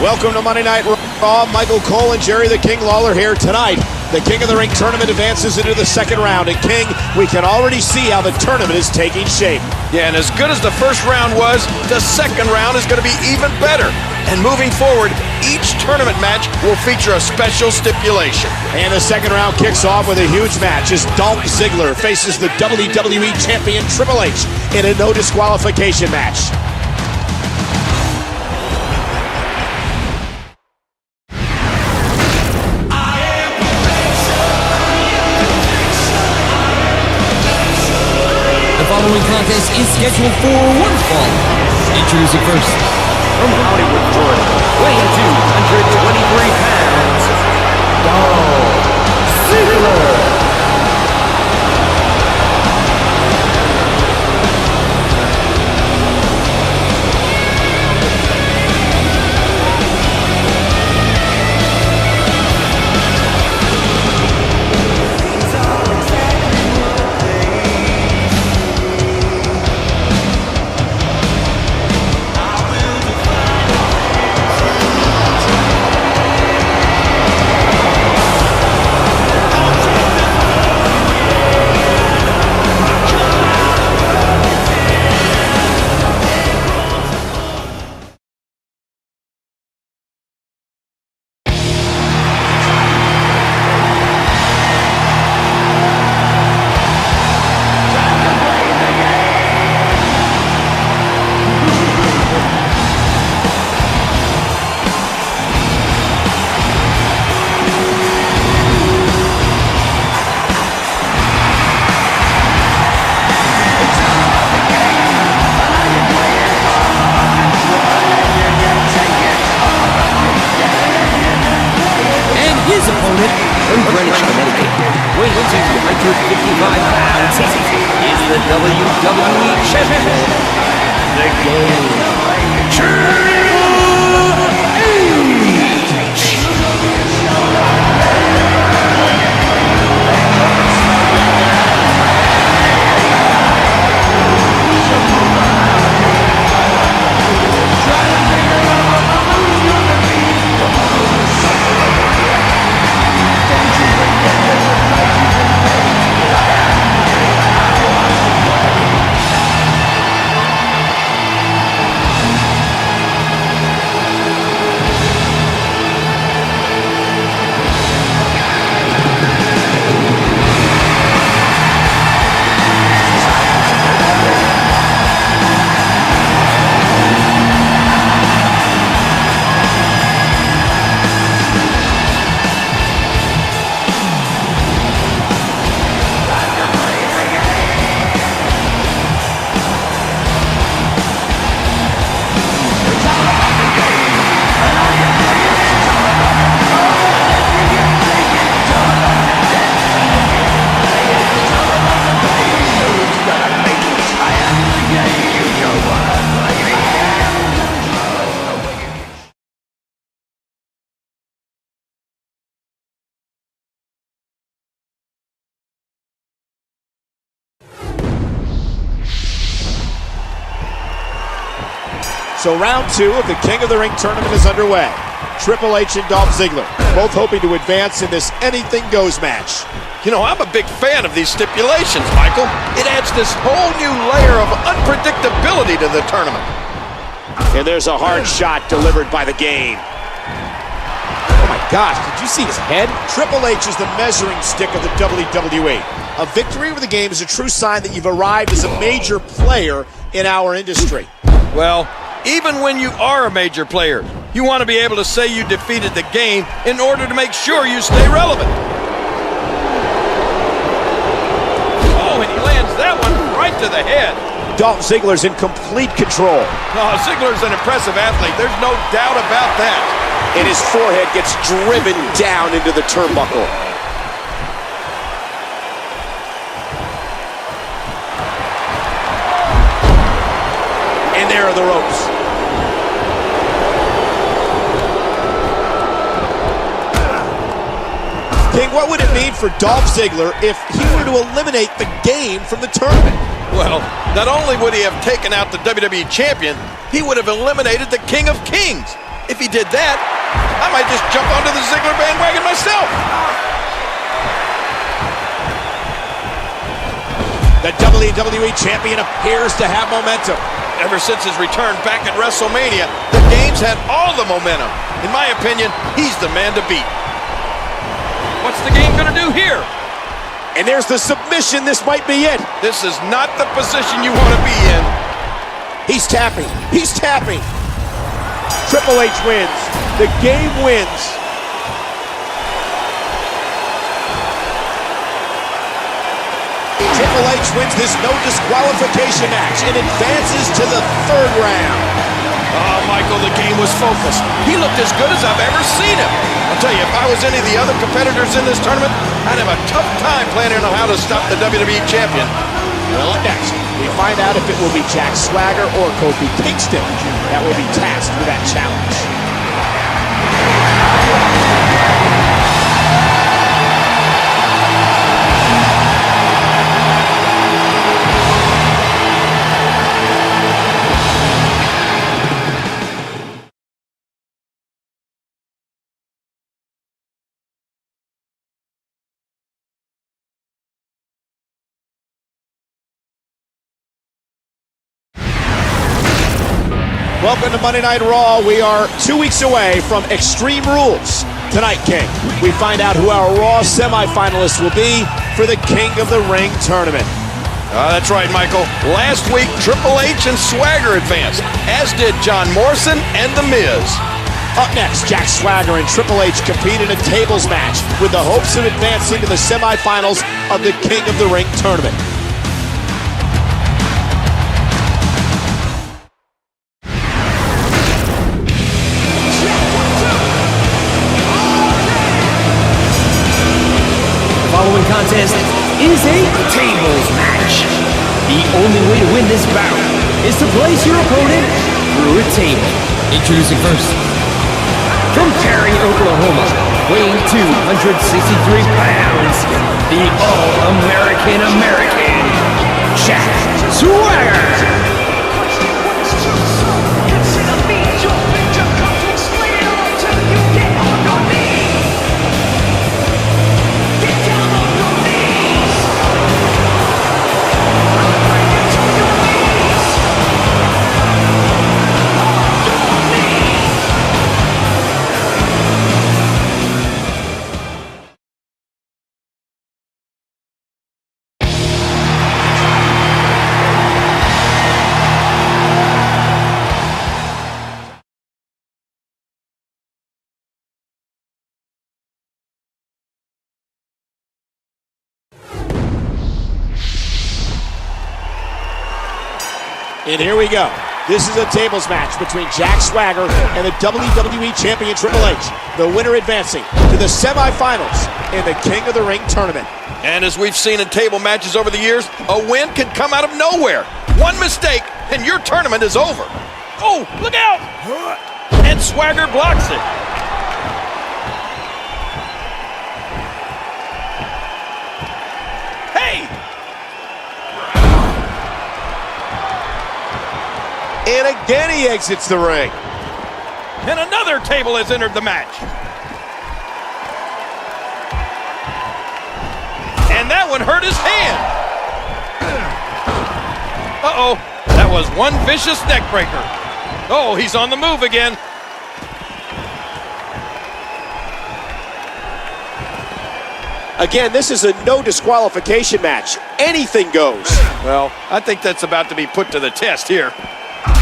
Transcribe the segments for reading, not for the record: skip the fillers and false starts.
Welcome to Monday Night Raw. Michael Cole and Jerry the King Lawler here tonight. The King of the Ring tournament advances into the second round. And King, we can already see how the tournament is taking shape. Yeah, and as good as the first round was, the second round is going to be even better. And moving forward, each tournament match will feature a special stipulation. And the second round kicks off with a huge match as Dolph Ziggler faces the WWE Champion Triple H in a no disqualification match. The following contest is scheduled for one fall. Introducing first, from Hollywood, Florida, weighing 223 pounds, Dolph Ziggler. His opponent, from Greenwich, Connecticut, weighing 255 pounds, is the WWE Champion, The Game, Triple H. So round two of the King of the Ring tournament is underway. Triple H and Dolph Ziggler, both hoping to advance in this anything goes match. You know, I'm a big fan of these stipulations, Michael. It adds this whole new layer of unpredictability to the tournament. And there's a hard shot delivered by the Game. Oh my gosh, did you see his head? Triple H is the measuring stick of the WWE. A victory over the Game is a true sign that you've arrived as a major player in our industry. Well, even when you are a major player, you want to be able to say you defeated the Game in order to make sure you stay relevant. Oh, and he lands that one right to the head. Dolph Ziggler's in complete control. Oh, Ziggler's an impressive athlete. There's no doubt about that. And his forehead gets driven down into the turnbuckle. And there are the ropes. King, what would it mean for Dolph Ziggler if he were to eliminate the Game from the tournament? Well, not only would he have taken out the WWE Champion, he would have eliminated the King of Kings. If he did that, I might just jump onto the Ziggler bandwagon myself. The WWE Champion appears to have momentum. Ever since his return back at WrestleMania, the game's had all the momentum. In my opinion, he's the man to beat. What's the game gonna do here? And there's the submission. This might be it. This is not the position you want to be in. He's tapping. He's tapping. Triple H wins. The game wins. Triple H wins this no disqualification match and advances to the third round. Oh, Michael, the game was focused. He looked as good as I've ever seen him. I'll tell you, if I was any of the other competitors in this tournament, I'd have a tough time planning on how to stop the WWE Champion. Well, up next, we find out if it will be Jack Swagger or Kofi Kingston that will be tasked with that challenge. Welcome to Monday Night Raw. We are 2 weeks away from Extreme Rules. Tonight, King, we find out who our Raw semifinalists will be for the King of the Ring tournament. That's right, Michael. Last week, Triple H and Swagger advanced, as did John Morrison and The Miz. Up next, Jack Swagger and Triple H compete in a tables match with the hopes of advancing to the semifinals of the King of the Ring tournament. The following contest is a tables match. The only way to win this bout is to place your opponent through a table. Introducing first, from Cary, Oklahoma, weighing 263 pounds, the All-American Jack Swagger. And here we go. This is a tables match between Jack Swagger and the WWE Champion Triple H. The winner advancing to the semifinals in the King of the Ring tournament. And as we've seen in table matches over the years, a win can come out of nowhere. One mistake, and your tournament is over. Oh, look out! And Swagger blocks it. Hey! And again he exits the ring. And another table has entered the match. And that one hurt his hand. Uh-oh, that was one vicious neck breaker. Oh, he's on the move again. Again, this is a no disqualification match. Anything goes. Well, I think that's about to be put to the test here.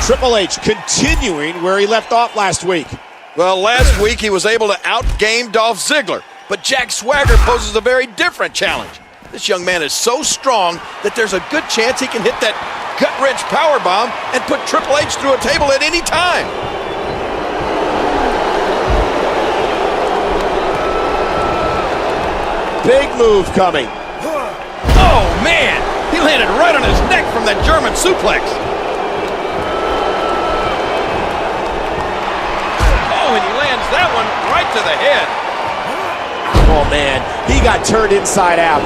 Triple H continuing where he left off last week. Well, last week he was able to outgame Dolph Ziggler, but Jack Swagger poses a very different challenge. This young man is so strong that there's a good chance he can hit that gut-wrench powerbomb and put Triple H through a table at any time. Big move coming. Oh, man! He landed right on his neck from that German suplex. Oh, and he lands that one right to the head. Oh, man, he got turned inside out.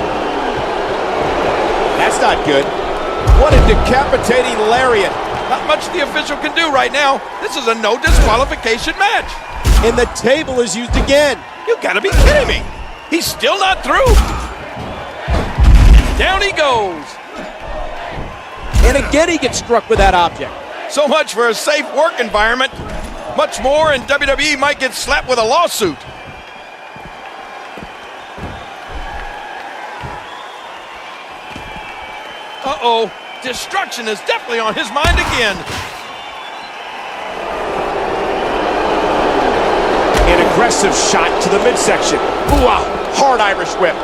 That's not good. What a decapitating lariat. Not much the official can do right now. This is a no disqualification match. And the table is used again. You gotta be kidding me. He's still not through. Down he goes. And again he gets struck with that object. So much for a safe work environment. Much more and WWE might get slapped with a lawsuit. Uh-oh. Destruction is definitely on his mind again. An aggressive shot to the midsection. Ooh, a hard Irish whip.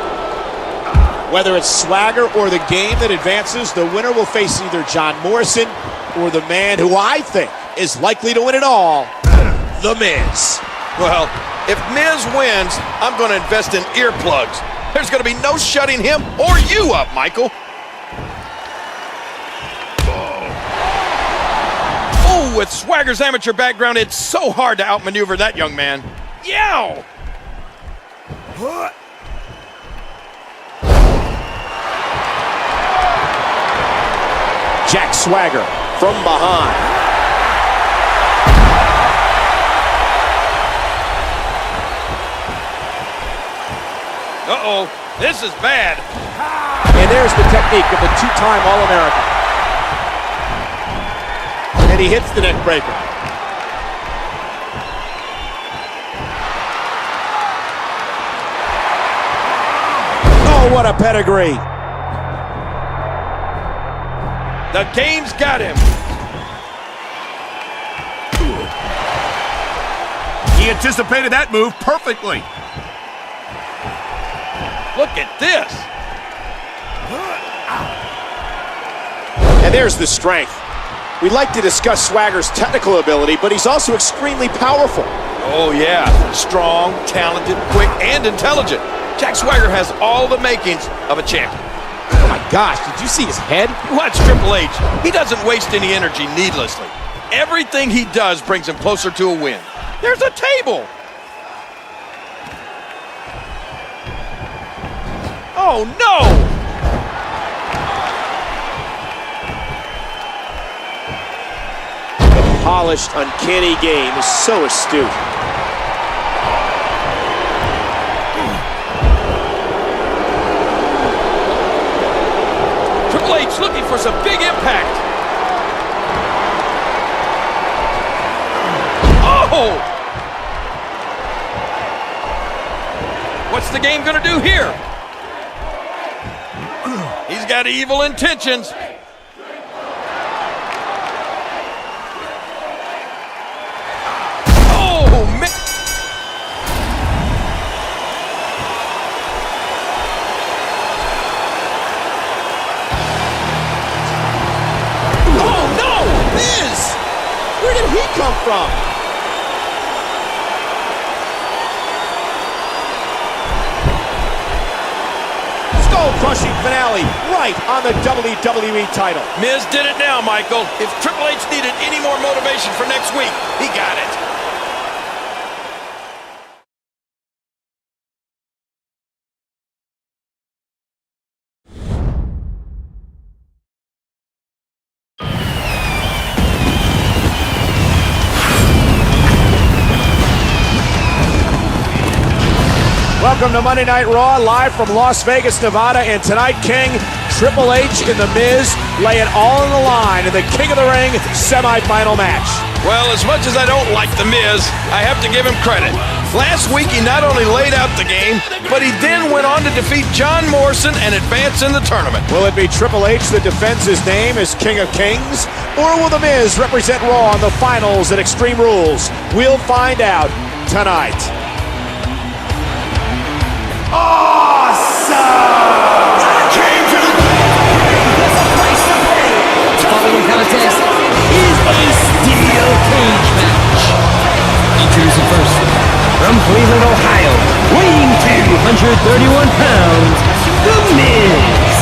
Whether it's Swagger or the game that advances, the winner will face either John Morrison or the man who I think is likely to win it all, The Miz. Well, if Miz wins, I'm going to invest in earplugs. There's going to be no shutting him or you up, Michael. Oh, with Swagger's amateur background, it's so hard to outmaneuver that young man. Yow! Jack Swagger from behind. Uh-oh, this is bad. And there's the technique of the two-time All-American. And he hits the neck breaker. Oh, what a pedigree. The game's got him. He anticipated that move perfectly. Look at this. And there's the strength. We like to discuss Swagger's technical ability, but he's also extremely powerful. Oh, yeah. Strong, talented, quick, and intelligent. Jack Swagger has all the makings of a champion. Oh my gosh, did you see his head? Watch Triple H. He doesn't waste any energy needlessly. Everything he does brings him closer to a win. There's a table. Oh, no! The polished, uncanny game is so astute. Triple H looking for some big impact. Oh! What's the game gonna do here? He's got evil intentions. Oh, man. Oh no! Miz! Where did he come from? Skull-crushing finale right on the WWE title. Miz did it now, Michael. If Triple H needed any more motivation for next week, he got it. Welcome to Monday Night Raw, live from Las Vegas, Nevada. And tonight, King, Triple H and The Miz lay it all on the line in the King of the Ring semifinal match. Well, as much as I don't like The Miz, I have to give him credit. Last week, he not only laid out the game, but he then went on to defeat John Morrison and advance in the tournament. Will it be Triple H that defends his name as King of Kings? Or will The Miz represent Raw in the finals at Extreme Rules? We'll find out tonight. Following contest is a steel cage match. Introducing first, from Cleveland, Ohio, weighing 231 pounds, The Miz.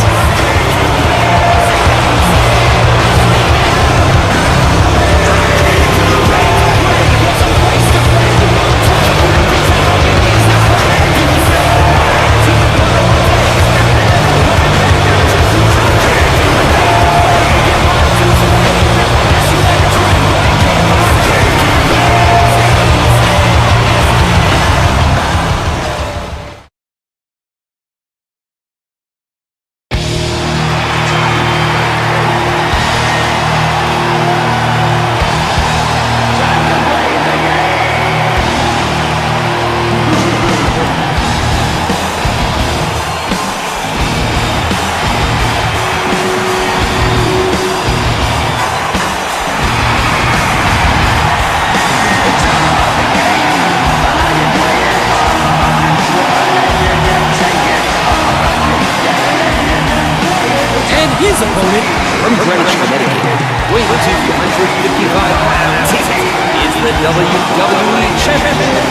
weighing 255 pounds, is the WWE Champion,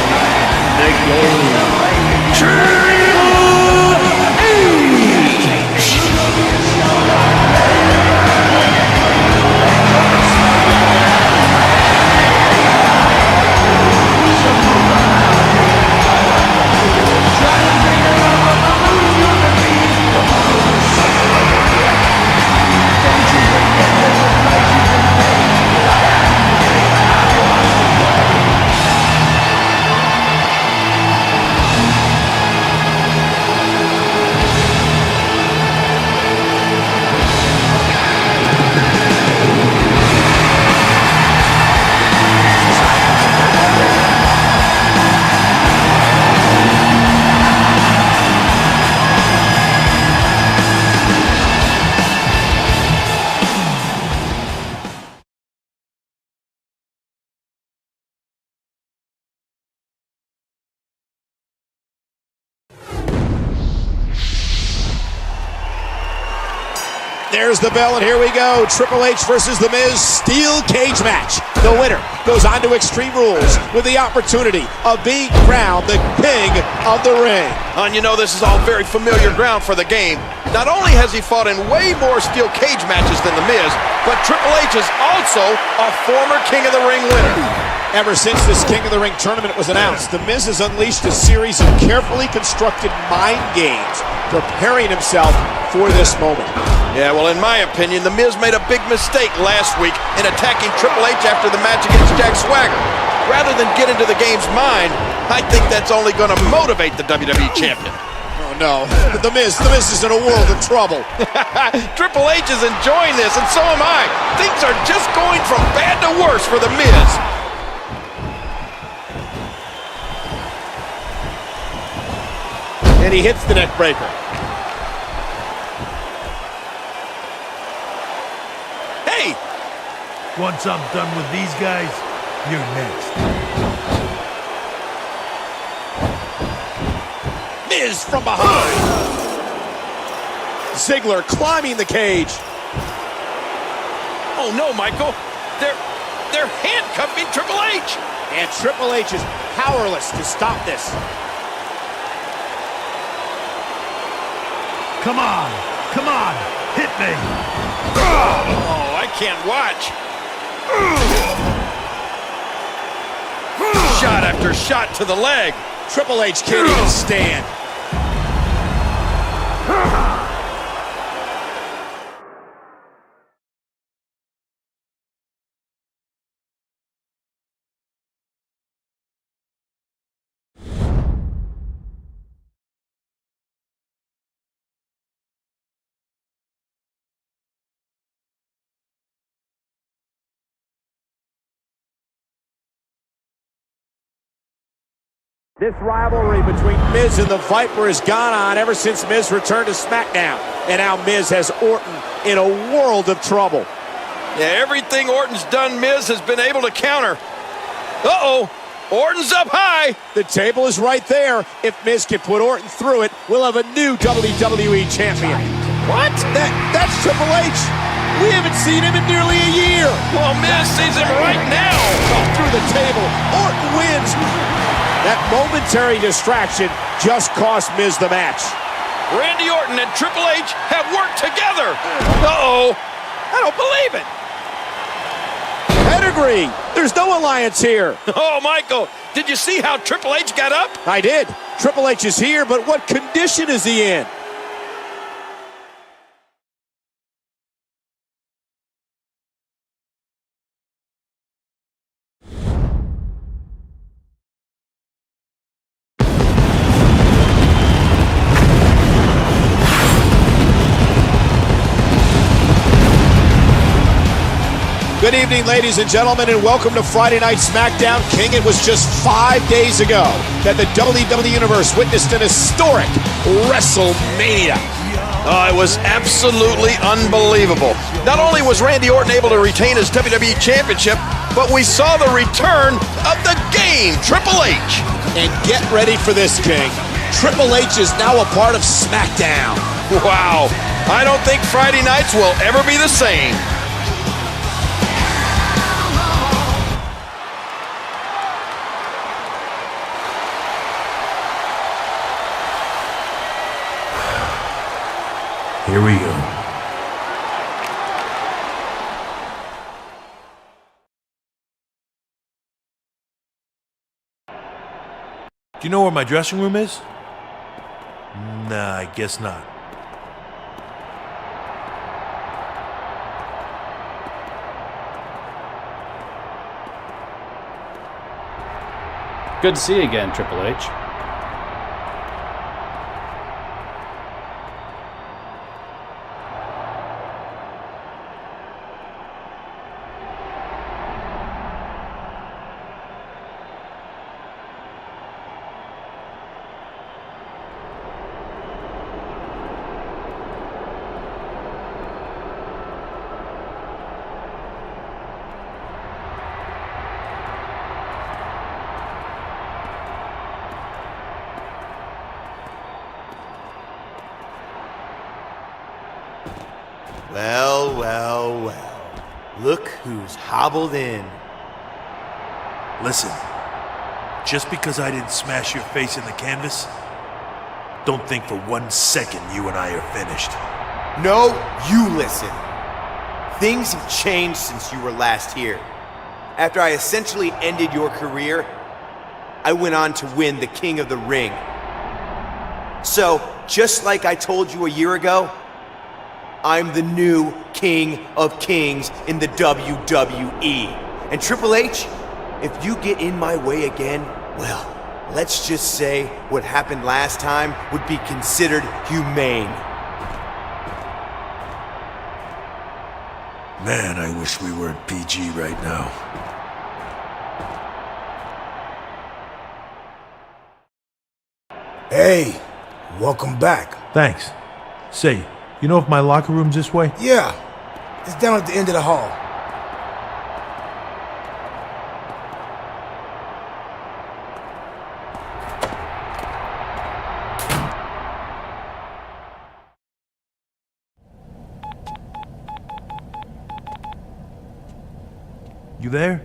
The Game, Triple H! There's the bell, and here we go. Triple H versus The Miz steel cage match. The winner goes on to Extreme Rules with the opportunity of being crowned the king of the ring. And you know this is all very familiar ground for the Game. Not only has he fought in way more steel cage matches than The Miz, but Triple H is also a former King of the Ring winner. Ever since this King of the Ring tournament was announced, The Miz has unleashed a series of carefully constructed mind games, preparing himself for this moment. Yeah, well, in my opinion, The Miz made a big mistake last week in attacking Triple H after the match against Jack Swagger. Rather than get into the Game's mind, I think that's only going to motivate the WWE Champion. Oh, no. The Miz is in a world of trouble. Triple H is enjoying this, and so am I. Things are just going from bad to worse for The Miz. And he hits the neck breaker. Hey! Once I'm done with these guys, you're next. Miz from behind. Ziggler climbing the cage. Oh no, Michael. They're handcuffing Triple H. And Triple H is powerless to stop this. Come on, hit me. Oh, I can't watch. Shot after shot to the leg. Triple H can't even stand. This rivalry between Miz and the Viper has gone on ever since Miz returned to SmackDown. And now Miz has Orton in a world of trouble. Yeah, everything Orton's done, Miz has been able to counter. Uh-oh, Orton's up high. The table is right there. If Miz can put Orton through it, we'll have a new WWE champion. What? That's Triple H. We haven't seen him in nearly a year. Well, Miz sees him right now. Through the table. Orton wins. That momentary distraction just cost Miz the match. Randy Orton and Triple H have worked together. Uh-oh. I don't believe it. Pedigree. There's no alliance here. Oh, Michael, did you see how Triple H got up? I did. Triple H is here, but what condition is he in? Good evening, ladies and gentlemen, and welcome to Friday Night SmackDown. King, it was just 5 days ago that the WWE Universe witnessed an historic WrestleMania. Oh, it was absolutely unbelievable. Not only was Randy Orton able to retain his WWE Championship, but we saw the return of the Game, Triple H. And get ready for this, King. Triple H is now a part of SmackDown. Wow. I don't think Friday nights will ever be the same. Here we go. Do you know where my dressing room is? Nah, I guess not. Good to see you again, Triple H. Well, well, well. Look who's hobbled in. Listen, just because I didn't smash your face in the canvas, don't think for 1 second you and I are finished. No, you listen. Things have changed since you were last here. After I essentially ended your career, I went on to win the King of the Ring. So, just like I told you a year ago, I'm the new King of Kings in the WWE. And Triple H, if you get in my way again, well, let's just say what happened last time would be considered humane. Man, I wish we weren't PG right now. Hey, welcome back. Thanks. Say, you know if my locker room's this way? Yeah, it's down at the end of the hall. You there?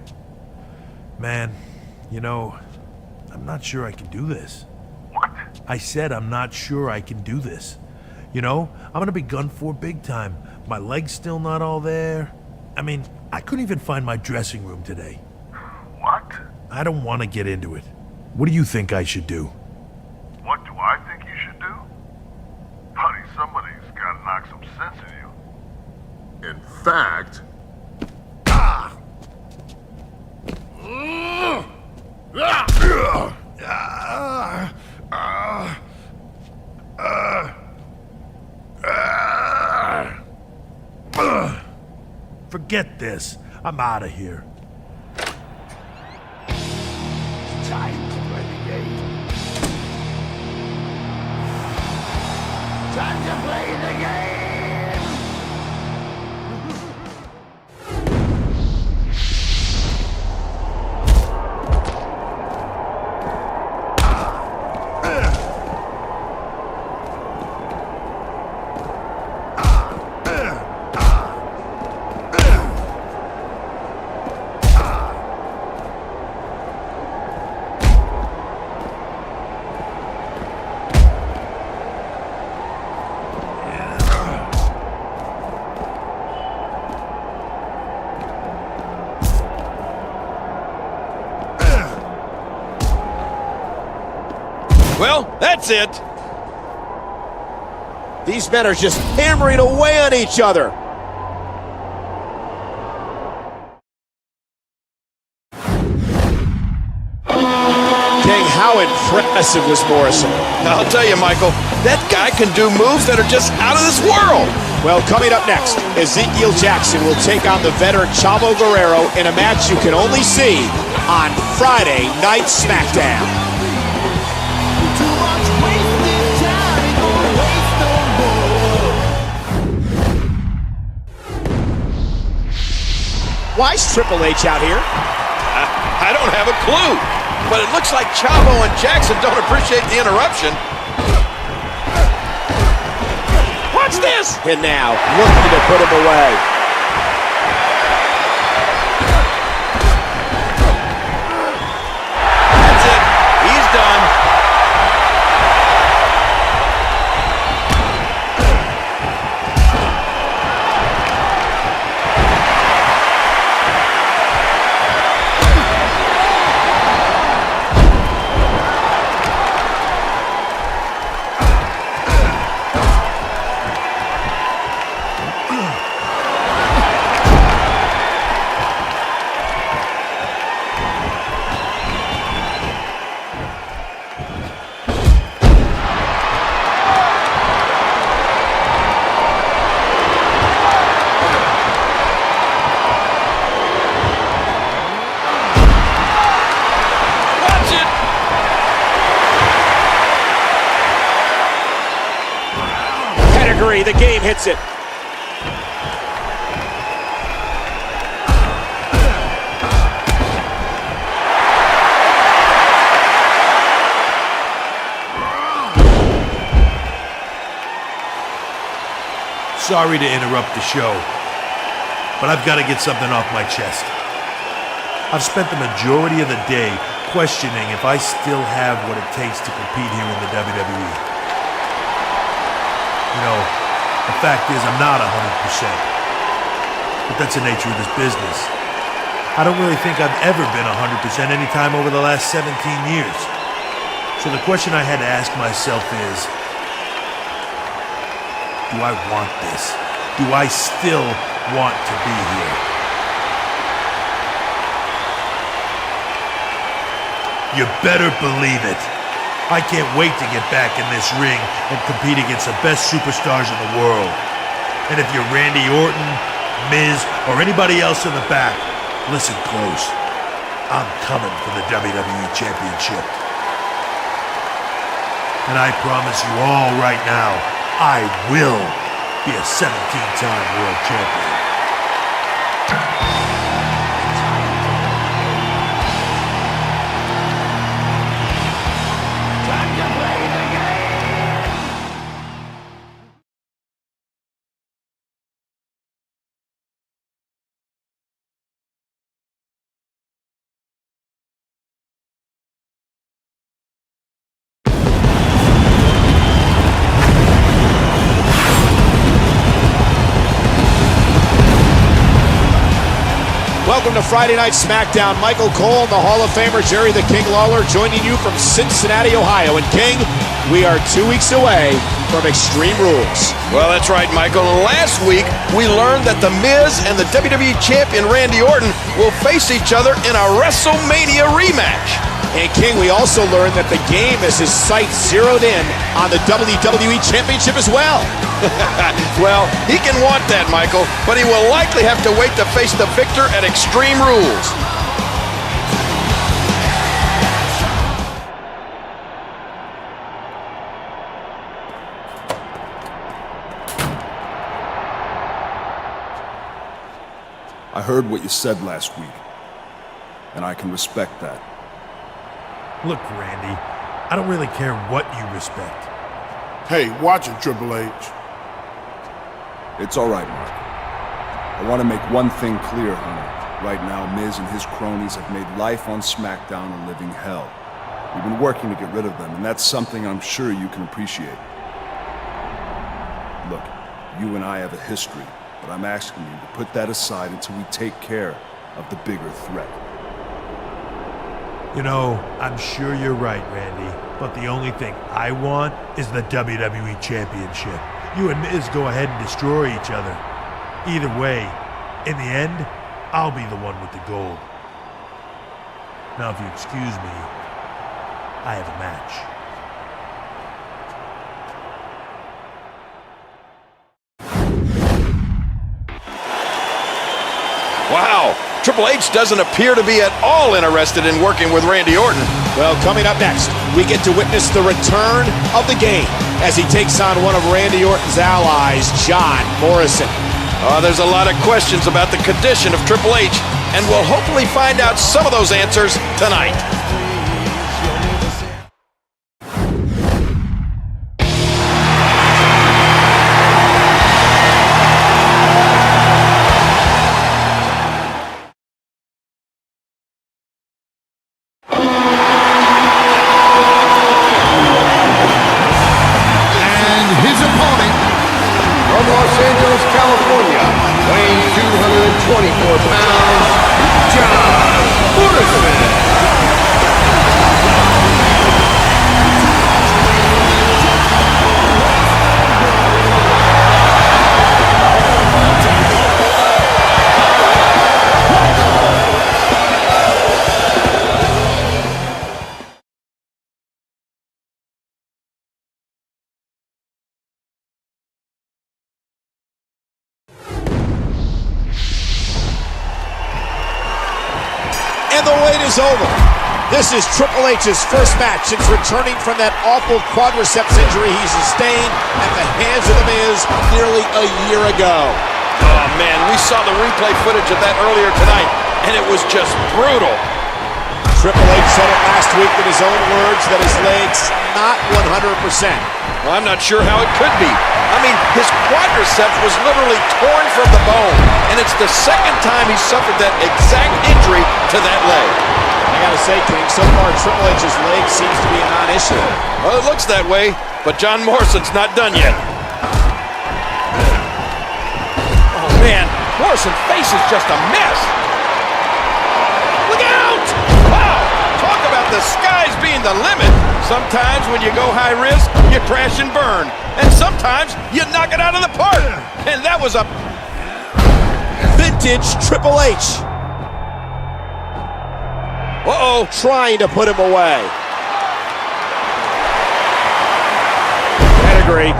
Man, you know, I'm not sure I can do this. What? I said I'm not sure I can do this. You know, I'm gonna be gunned for big time. My leg's still not all there. I mean, I couldn't even find my dressing room today. What? I don't want to get into it. What do you think I should do? What do I think you should do? Buddy, somebody's gotta knock some sense in you. In fact... Forget this. I'm out of here. Time to play the game. Time to play the game. Well, that's it. These men are just hammering away on each other. Dang, how impressive was Morrison? I'll tell you, Michael, that guy can do moves that are just out of this world. Well, coming up next, Ezekiel Jackson will take on the veteran Chavo Guerrero in a match you can only see on Friday Night SmackDown. Why is Triple H out here? I don't have a clue, but it looks like Chavo and Jackson don't appreciate the interruption. Watch this! And now, looking to put him away. That's it. He's done. ready. The game hits it. Sorry to interrupt the show, but I've got to get something off my chest. I've spent the majority of the day questioning if I still have what it takes to compete here in the WWE. You know, the fact is I'm not 100%, but that's the nature of this business. I don't really think I've ever been 100% any time over the last 17 years. So the question I had to ask myself is, do I want this? Do I still want to be here? You better believe it. I can't wait to get back in this ring and compete against the best superstars in the world. And if you're Randy Orton, Miz, or anybody else in the back, listen close. I'm coming for the WWE Championship. And I promise you all right now, I will be a 17-time world champion. Time to play the game! Welcome to Friday Night SmackDown. Michael Cole and the Hall of Famer Jerry the King Lawler joining you from Cincinnati, Ohio. And King, we are 2 weeks away from Extreme Rules. Well, that's right, Michael. Last week, we learned that The Miz and the WWE Champion Randy Orton will face each other in a WrestleMania rematch. And King, we also learned that the game has his sights zeroed in on the WWE Championship as well. Well, he can want that, Michael, but he will likely have to wait to face the victor at Extreme Rules. I heard what you said last week, and I can respect that. Look, Randy, I don't really care what you respect. Hey, watch it, Triple H. It's all right, Mark. I want to make one thing clear, Hunter. Right now, Miz and his cronies have made life on SmackDown a living hell. We've been working to get rid of them, and that's something I'm sure you can appreciate. Look, you and I have a history, but I'm asking you to put that aside until we take care of the bigger threat. You know, I'm sure you're right, Randy, but the only thing I want is the WWE Championship. You and Miz go ahead and destroy each other. Either way, in the end, I'll be the one with the gold. Now, if you excuse me, I have a match. Wow, Triple H doesn't appear to be at all interested in working with Randy Orton. Well, coming up next, we get to witness the return of the game as he takes on one of Randy Orton's allies, John Morrison. There's a lot of questions about the condition of Triple H, and we'll hopefully find out some of those answers tonight. From Los Angeles, California, weighing 224 pounds, John Morrison. And the wait is over. This is Triple H's first match since returning from that awful quadriceps injury he sustained at the hands of The Miz nearly a year ago. Oh, man, we saw the replay footage of that earlier tonight, and it was just brutal. Triple H said it last week in his own words that his leg's not 100%. Well, I'm not sure how it could be. I mean, his quadriceps was literally torn from the bone, and it's the second time he suffered that exact injury to that leg. I gotta say, King, so far Triple H's leg seems to be a non-issue. Well, it looks that way, but John Morrison's not done yet. Oh, man, Morrison's face is just a mess. Look out! Wow, talk about the skies being the limit. Sometimes when you go high risk, you crash and burn. And sometimes you knock it out of the park. And that was a vintage Triple H. Uh-oh. Trying to put him away.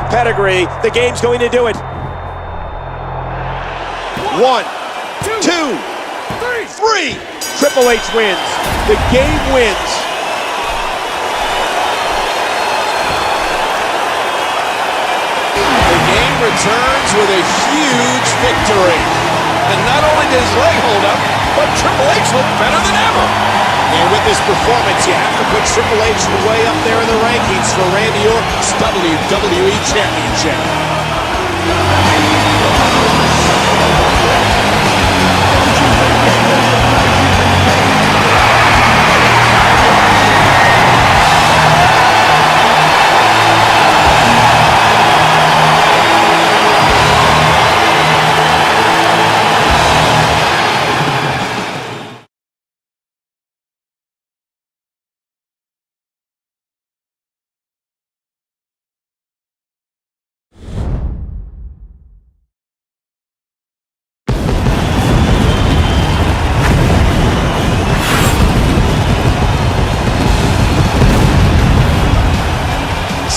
Pedigree. The game's going to do it. 1, 2, 3. Triple H wins. The game wins. The game returns with a huge victory. And not only did his leg hold up, but Triple H looked better than ever. And with this performance, you have to put Triple H way up there in the rankings for Randy Orton's WWE Championship.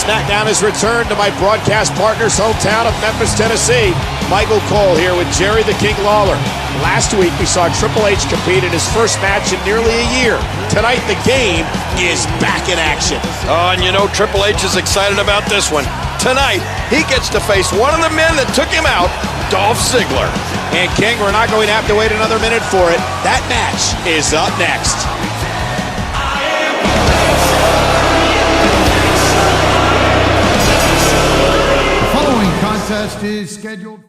SmackDown has returned to my broadcast partner's hometown of Memphis, Tennessee. Michael Cole here with Jerry the King Lawler. Last week we saw Triple H compete in his first match in nearly a year. Tonight the game is back in action. Oh, and you know Triple H is excited about this one. Tonight, he gets to face one of the men that took him out, Dolph Ziggler. And King, we're not going to have to wait another minute for it. That match is up next. Contest is scheduled.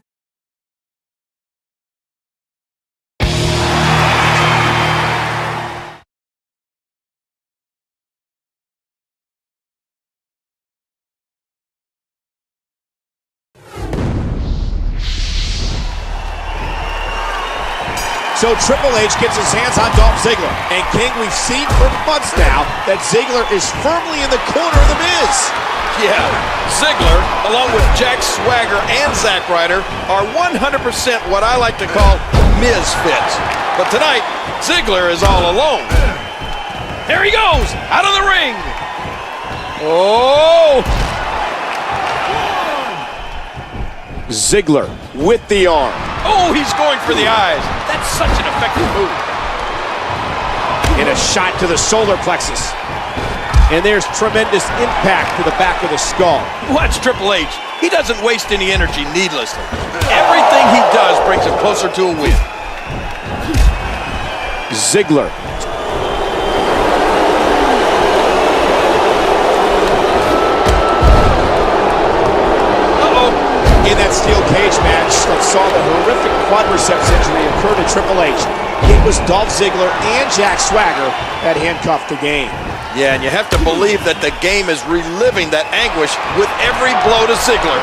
So Triple H gets his hands on Dolph Ziggler. And King, we've seen for months now that Ziggler is firmly in the corner of The Miz. Yeah, Ziggler, along with Jack Swagger and Zack Ryder, are 100% what I like to call misfits. But tonight, Ziggler is all alone. There he goes, out of the ring. Oh! Ziggler with the arm. Oh, he's going for the eyes. That's such an effective move. And a shot to the solar plexus. And there's tremendous impact to the back of the skull. Watch Triple H. He doesn't waste any energy needlessly. Everything he does brings him closer to a win. Ziggler. In that steel cage match that saw the horrific quadriceps injury occur to Triple H, it was Dolph Ziggler and Jack Swagger that handcuffed the game. Yeah, and you have to believe that the game is reliving that anguish with every blow to Ziggler.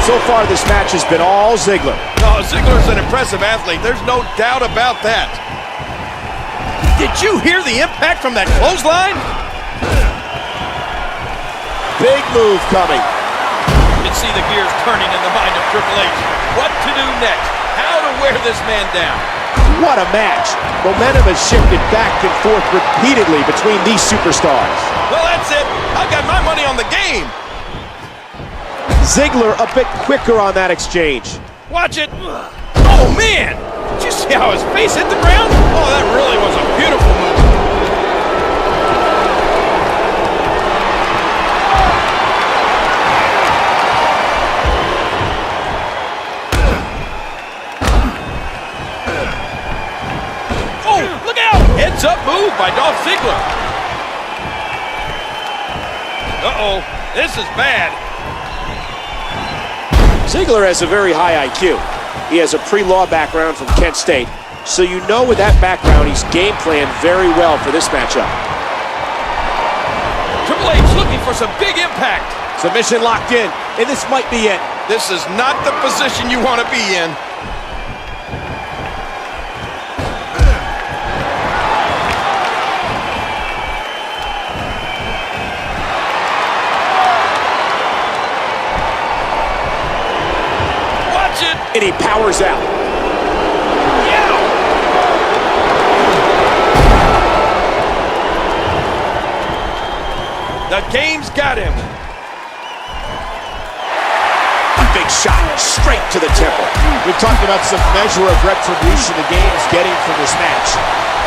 So far, this match has been all Ziggler. No, Ziggler's an impressive athlete. There's no doubt about that. Did you hear the impact from that clothesline? Big move coming. You can see the gears turning in the mind of Triple H. What to do next? How to wear this man down? What a match. Momentum has shifted back and forth repeatedly between these superstars. Well, that's it. I've got my money on the game. Ziggler a bit quicker on that exchange. Watch it. Oh, man. Did you see how his face hit the ground? Oh, that really was a beautiful move. Oh, look out! Heads up move by Dolph Ziggler. Uh-oh, this is bad. Ziggler has a very high IQ. He has a pre-law background from Kent State, so you know with that background he's game planned very well for this matchup. Triple H looking for some big impact. Submission locked in, and this might be it. This is not the position you want to be in. And he powers out. Yeah. The game's got him. A big shot straight to the temple. We've talked about some measure of retribution the game is getting from this match.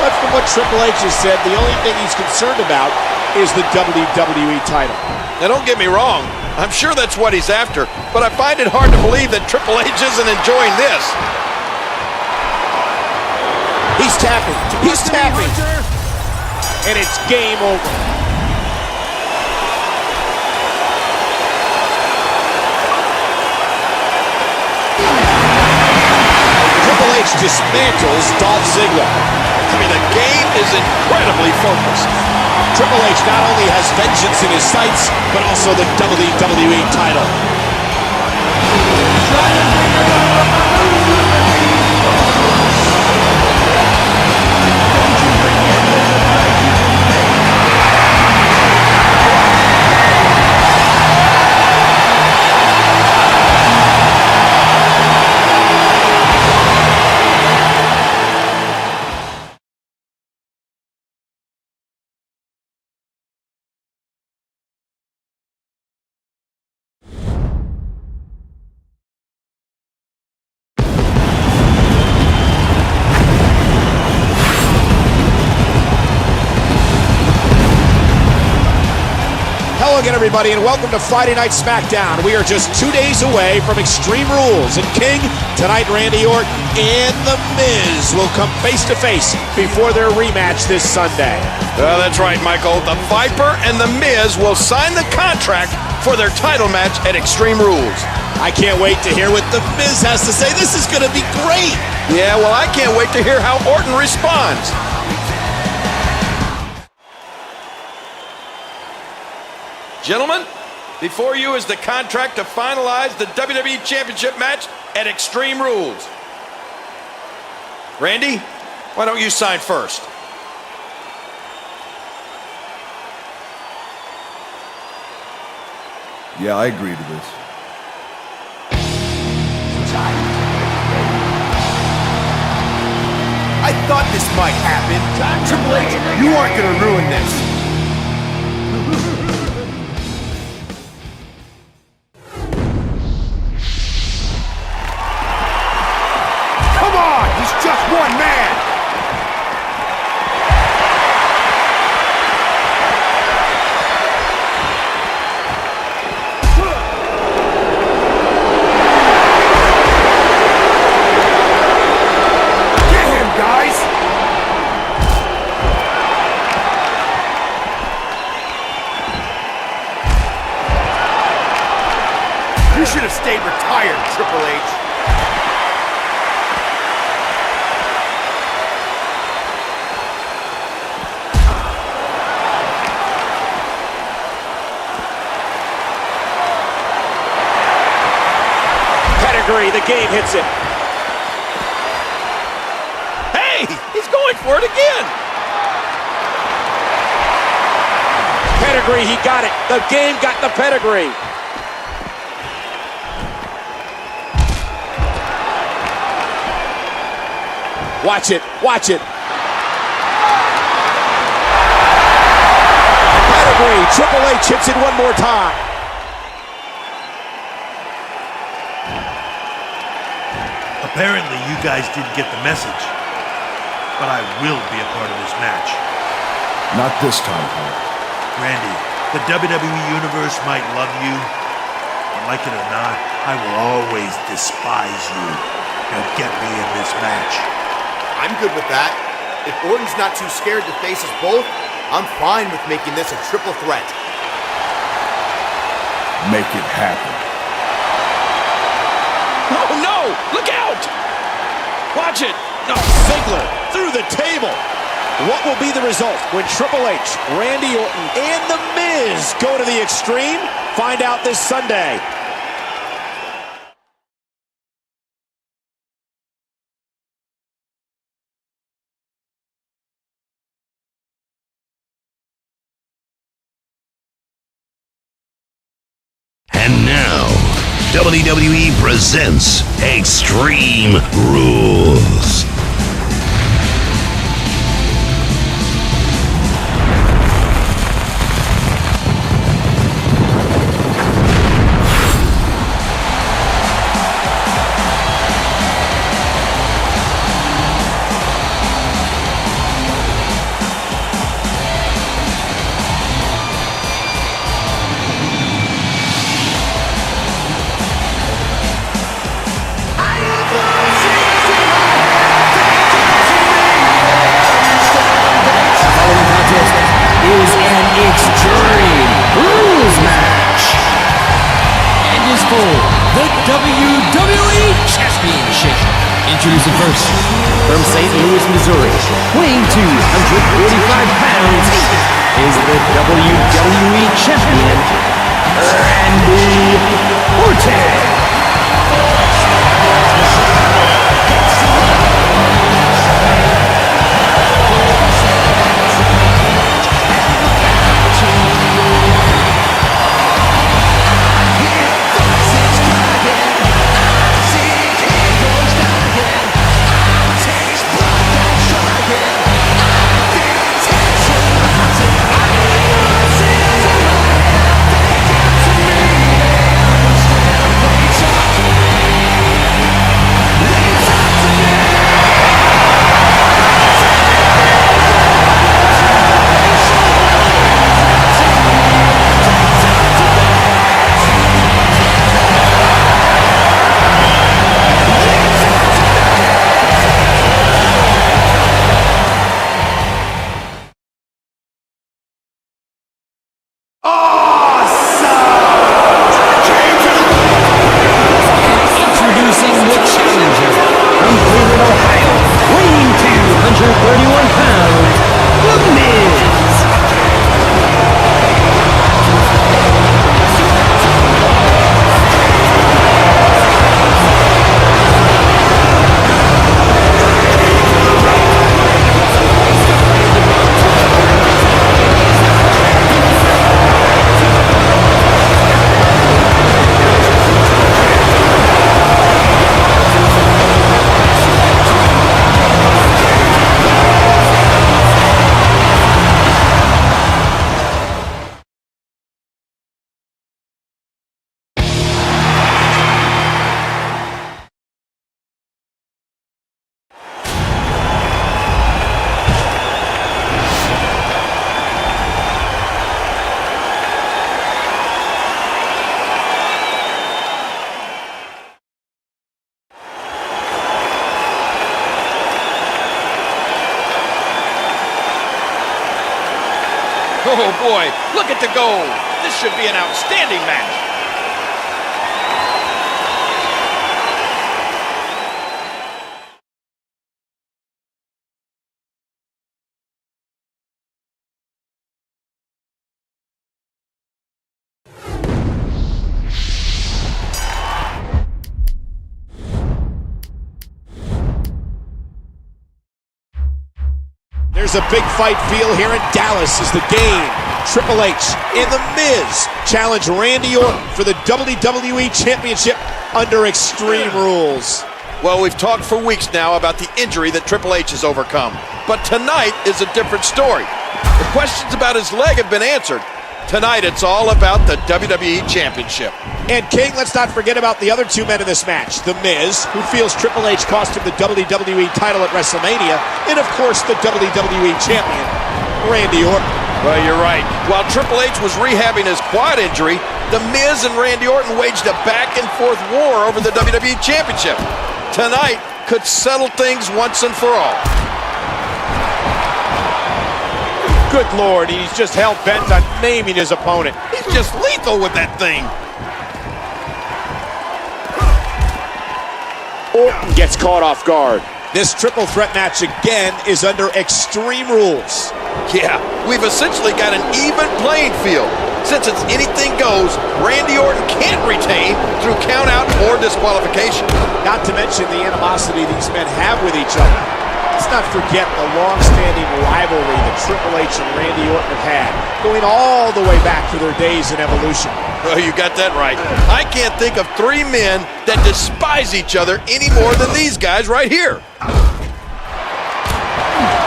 But from what Triple H has said, the only thing he's concerned about is the WWE title. Now don't get me wrong, I'm sure that's what he's after, but I find it hard to believe that Triple H isn't enjoying this. He's tapping, and it's game over. Triple H dismantles Dolph Ziggler. I mean, the game is incredibly focused. Triple H not only has vengeance in his sights, but also the WWE title. Hello again, everybody, and welcome to Friday Night SmackDown. We are just 2 days away from Extreme Rules, and King, tonight Randy Orton, and The Miz will come face-to-face before their rematch this Sunday. Well, that's right, Michael. The Viper and The Miz will sign the contract for their title match at Extreme Rules. I can't wait to hear what The Miz has to say. This is going to be great. Yeah, well, I can't wait to hear how Orton responds. Gentlemen, before you is the contract to finalize the WWE Championship match at Extreme Rules. Randy, why don't you sign first? Yeah, I agree to this. I thought this might happen. Triple H, you aren't gonna ruin this. Come on, he's just one man. Get him, guys. You should have stayed retired, Triple H. The game hits it. Hey, he's going for it again. Pedigree, he got it. The game got the pedigree. Watch it, watch it. Pedigree, Triple H hits it one more time. Apparently, you guys didn't get the message. But I will be a part of this match. Not this time, Hart. Randy, the WWE Universe might love you, but like it or not, I will always despise you. Now get me in this match. I'm good with that. If Orton's not too scared to face us both, I'm fine with making this a triple threat. Make it happen. Oh no! Look out! Watch it! No, Ziggler through the table. What will be the result when Triple H, Randy Orton, and The Miz go to the Extreme? Find out this Sunday. And now, WWE presents Extreme Rules. Is an Extreme Rules match and is for the WWE Championship. Introducing first, from St. Louis, Missouri, weighing 245 pounds, is the WWE Champion, Randy Orton. Introducing the challenger from Cleveland, Ohio, weighing 231 pounds, The Miz. Oh boy, look at the goal. This should be an outstanding match. There's a big fight feel here in Dallas as the game. Triple H and The Miz challenge Randy Orton for the WWE Championship under Extreme Rules. Well, we've talked for weeks now about the injury that Triple H has overcome. But tonight is a different story. The questions about his leg have been answered. Tonight, it's all about the WWE Championship. And King, let's not forget about the other two men in this match. The Miz, who feels Triple H cost him the WWE title at WrestleMania, and of course the WWE Champion, Randy Orton. Well, you're right. While Triple H was rehabbing his quad injury, The Miz and Randy Orton waged a back-and-forth war over the WWE Championship. Tonight could settle things once and for all. Good Lord, he's just hell-bent on naming his opponent. He's just lethal with that thing. Orton gets caught off guard. This triple threat match again is under Extreme Rules. Yeah, we've essentially got an even playing field. Since it's anything goes, Randy Orton can't retain through count-out or disqualification. Not to mention the animosity these men have with each other. Let's not forget the long-standing rivalry that Triple H and Randy Orton have had, going all the way back to their days in Evolution. Oh, you got that right. I can't think of three men that despise each other any more than these guys right here.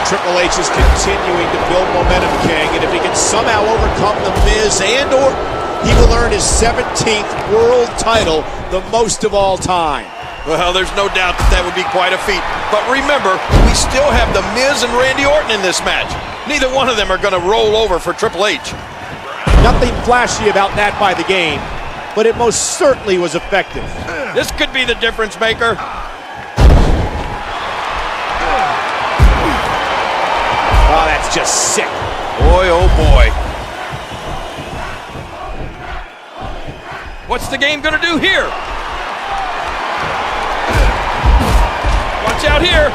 Triple H is continuing to build momentum, King, and if he can somehow overcome The Miz and Orton, he will earn his 17th world title, the most of all time. Well, there's no doubt that would be quite a feat. But remember, we still have The Miz and Randy Orton in this match. Neither one of them are going to roll over for Triple H. Nothing flashy about that by the game, but it most certainly was effective. This could be the difference maker. Oh, that's just sick. Boy, oh boy. What's the game going to do here? Watch out here.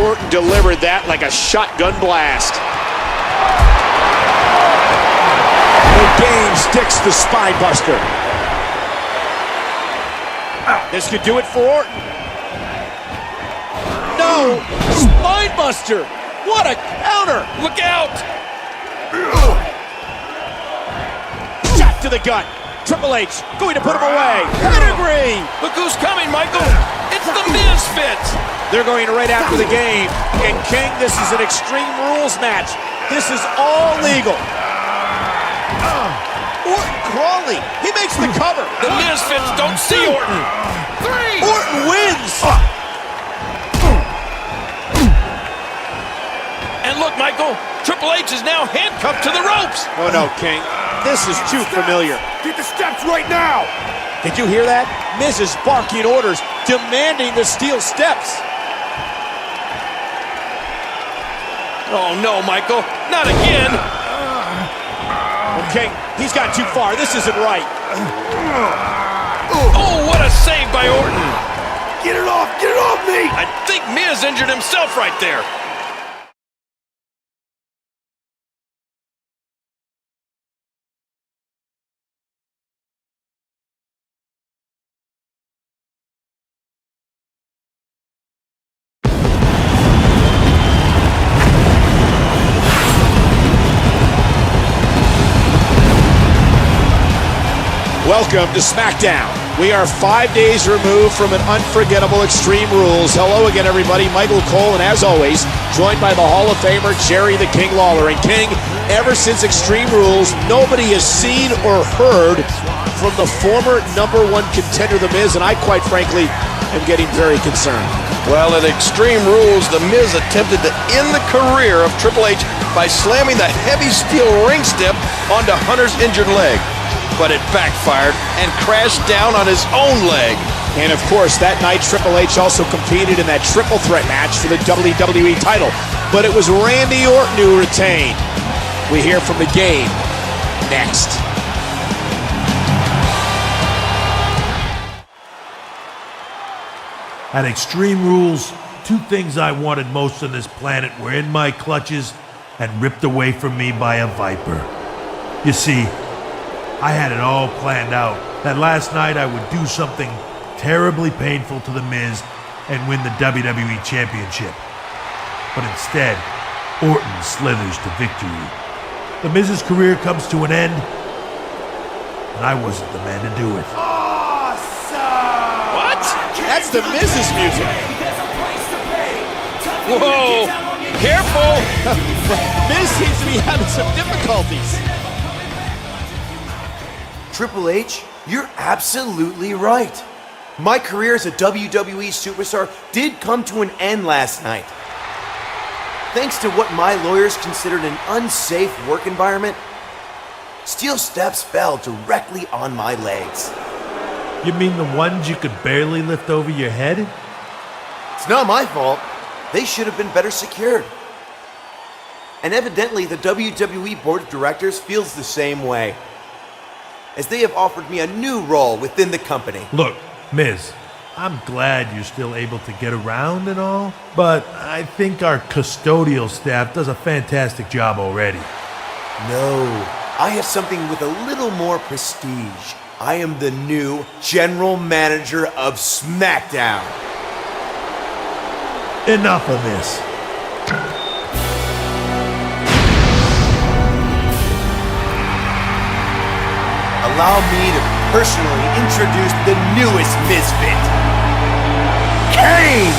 Orton delivered that like a shotgun blast. The game sticks the spine buster. This could do it for Orton. No! Spine buster! What a counter! Look out! Shot to the gut. Triple H going to put him away. Pedigree! Look who's coming, Michael! It's the Misfits! They're going right after the game. And King, this is an Extreme Rules match. This is all legal. Orton crawling. He makes the cover. The Misfits don't see Orton. Three! Orton wins! And look, Michael, Triple H is now handcuffed to the ropes. Oh no, King. This is too familiar. Get the steps right now! Did you hear that? Miz is barking orders, demanding the steel steps. Oh no, Michael, not again. Okay, he's gone too far. This isn't right. Oh, what a save by Orton. Get it off me! I think Miz injured himself right there. Welcome to SmackDown. We are 5 days removed from an unforgettable Extreme Rules. Hello again, everybody. Michael Cole, and as always, joined by the Hall of Famer, Jerry the King Lawler. And King, ever since Extreme Rules, nobody has seen or heard from the former #1 contender, The Miz, and I, quite frankly, am getting very concerned. Well, at Extreme Rules, The Miz attempted to end the career of Triple H by slamming the heavy steel ring step onto Hunter's injured leg. But it backfired and crashed down on his own leg. And of course, that night, Triple H also competed in that triple threat match for the WWE title. But it was Randy Orton who retained. We hear from the game next. At Extreme Rules, two things I wanted most on this planet were in my clutches and ripped away from me by a viper. You see, I had it all planned out that last night I would do something terribly painful to The Miz and win the WWE Championship. But instead, Orton slithers to victory. The Miz's career comes to an end, and I wasn't the man to do it. What? That's The Miz's music. Whoa! Careful! Miz seems to be having some difficulties. Triple H, you're absolutely right. My career as a WWE superstar did come to an end last night. Thanks to what my lawyers considered an unsafe work environment, steel steps fell directly on my legs. You mean the ones you could barely lift over your head? It's not my fault. They should have been better secured. And evidently, the WWE Board of Directors feels the same way, as they have offered me a new role within the company. Look, Miz, I'm glad you're still able to get around and all, but I think our custodial staff does a fantastic job already. No, I have something with a little more prestige. I am the new General Manager of SmackDown. Enough of this. Allow me to personally introduce the newest misfit, Kane!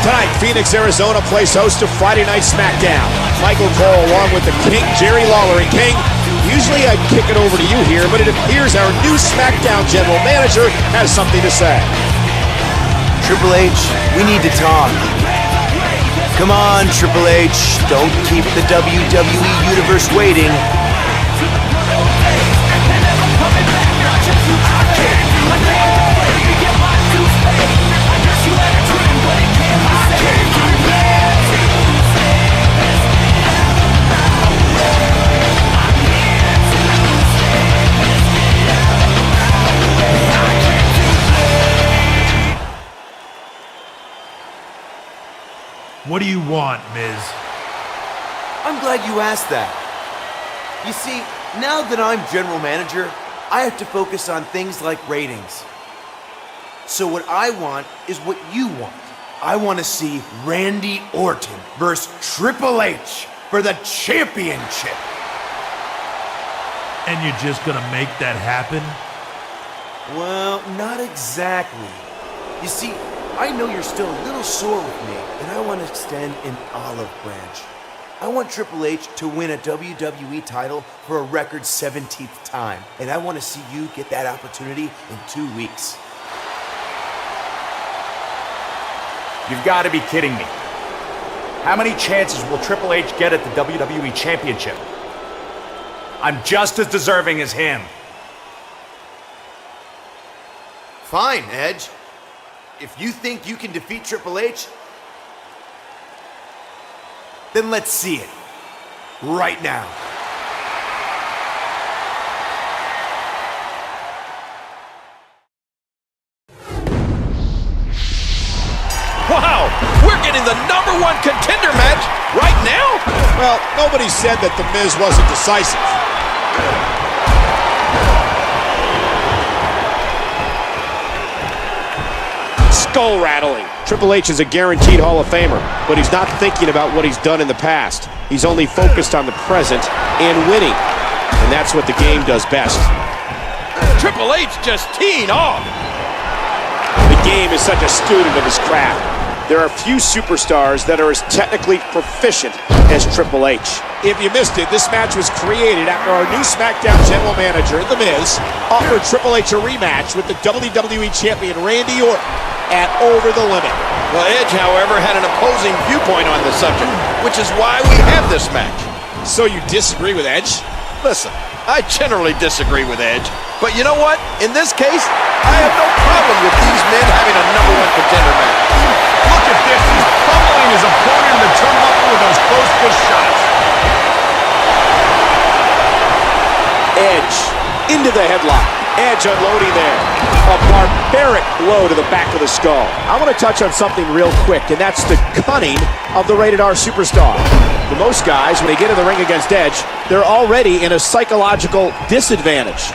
Tonight, Phoenix, Arizona plays host to Friday Night SmackDown. Michael Cole along with the King, Jerry Lawler. And King, usually I'd kick it over to you here, but it appears our new SmackDown General Manager has something to say. Triple H, we need to talk. Come on, Triple H, don't keep the WWE Universe waiting. What do you want, Miz? I'm glad you asked that. You see, now that I'm general manager, I have to focus on things like ratings. So what I want is what you want. I want to see Randy Orton versus Triple H for the championship. And you're just gonna make that happen? Well, not exactly. You see, I know you're still a little sore with me, and I want to extend an olive branch. I want Triple H to win a WWE title for a record 17th time, and I want to see you get that opportunity in 2 weeks. You've got to be kidding me. How many chances will Triple H get at the WWE Championship? I'm just as deserving as him. Fine, Edge. If you think you can defeat Triple H, then let's see it. Right now. Wow, we're getting the #1 contender match right now? Well, nobody said that The Miz wasn't decisive. Skull rattling. Triple H is a guaranteed Hall of Famer, but he's not thinking about what he's done in the past. He's only focused on the present and winning, and that's what the game does best. Triple H just teeing off. The game is such a student of his craft. There are few superstars that are as technically proficient as Triple H. If you missed it, this match was created after our new SmackDown General Manager, The Miz, offered Triple H a rematch with the WWE Champion Randy Orton at Over the Limit. Well, Edge, however, had an opposing viewpoint on the subject, which is why we have this match. So you disagree with Edge? Listen, I generally disagree with Edge, but you know what? In this case, I have no problem with these men having a #1 contender match. Look at this. He's pummeling his opponent in the turnbuckle with those close push shots. Edge into the headlock. Edge unloading there. A barbaric blow to the back of the skull. I want to touch on something real quick, and that's the cunning of the Rated R Superstar. For most guys, when they get in the ring against Edge, they're already in a psychological disadvantage.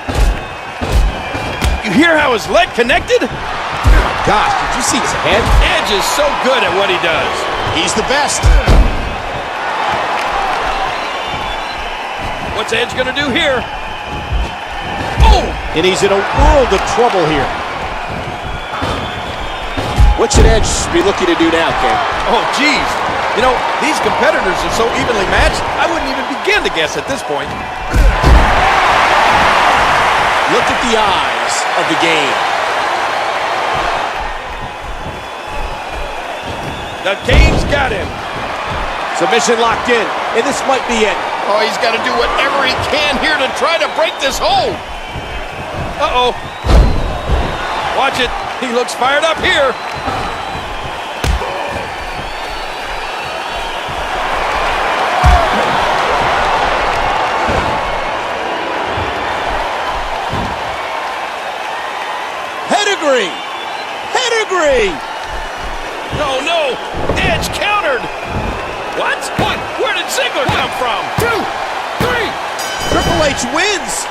You hear how his leg connected? Gosh, did you see his head? Edge is so good at what he does. He's the best. What's Edge gonna do here? Oh! And he's in a world of trouble here. What should Edge be looking to do now, King? Oh, geez. You know, these competitors are so evenly matched, I wouldn't even begin to guess at this point. Look at the eyes of the game. The game's got him. Submission locked in, and this might be it. Oh, he's got to do whatever he can here to try to break this hold. Uh-oh. Watch it. He looks fired up here. Pedigree! Pedigree! No, no! Edge countered! What? Where did Ziggler come from? 2, 3! Triple H wins!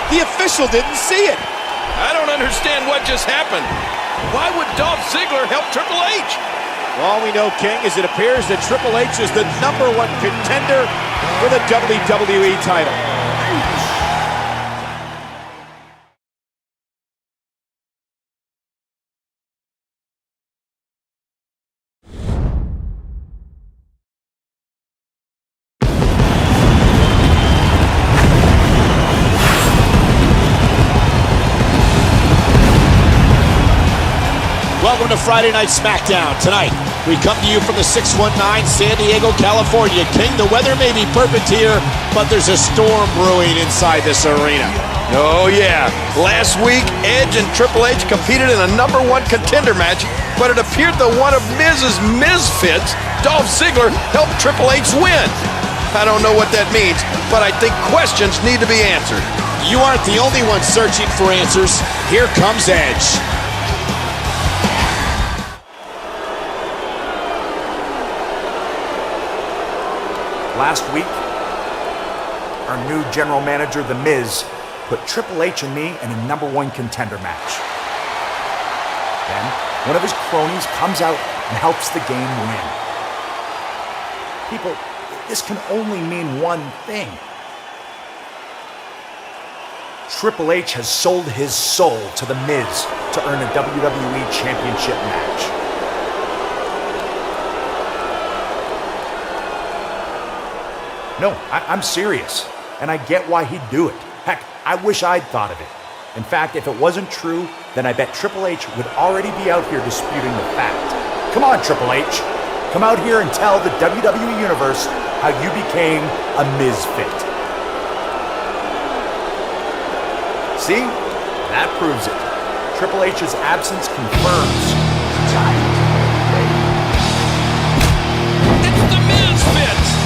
The official didn't see it. I don't understand what just happened. Why would Dolph Ziggler help Triple H? All we know, King, is it appears that Triple H is the #1 contender for the WWE title. Welcome to Friday Night SmackDown. Tonight, we come to you from the 619 San Diego, California. King, the weather may be perfect here, but there's a storm brewing inside this arena. Oh, yeah. Last week, Edge and Triple H competed in a #1 contender match, but it appeared that one of Miz's misfits, Dolph Ziggler, helped Triple H win. I don't know what that means, but I think questions need to be answered. You aren't the only one searching for answers. Here comes Edge. Last week, our new general manager, The Miz, put Triple H and me in a #1 contender match. Then, one of his cronies comes out and helps the game win. People, this can only mean one thing. Triple H has sold his soul to The Miz to earn a WWE Championship match. No, I'm serious, and I get why he'd do it. Heck, I wish I'd thought of it. In fact, if it wasn't true, then I bet Triple H would already be out here disputing the fact. Come on, Triple H. Come out here and tell the WWE Universe how you became a misfit. See? That proves it. Triple H's absence confirms. It's the Misfits!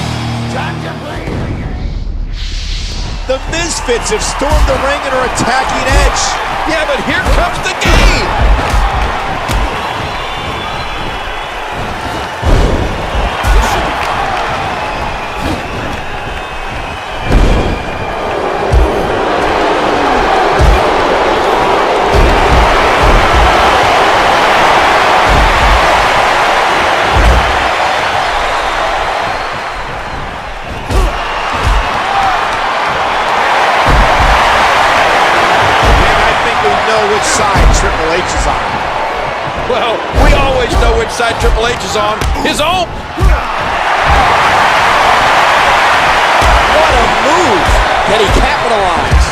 The Misfits have stormed the ring and are attacking Edge. Yeah, but here comes the game! Which side Triple H is on. Well, we always know which side Triple H is on. His own. What a move! Can he capitalize?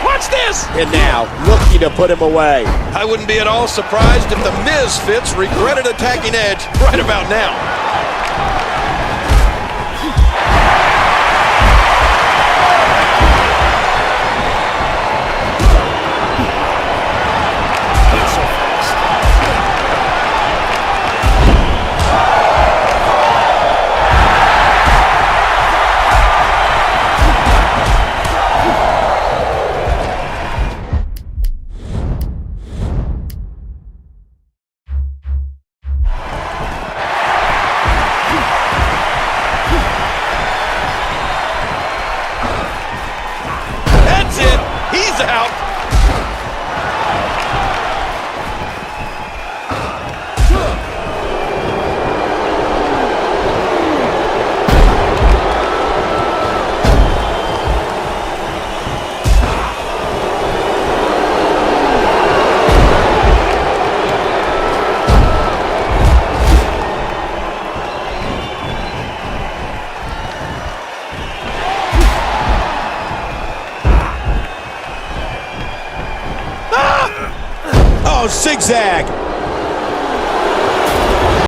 Watch this! And now, looking to put him away. I wouldn't be at all surprised if the Misfits regretted attacking Edge right about now.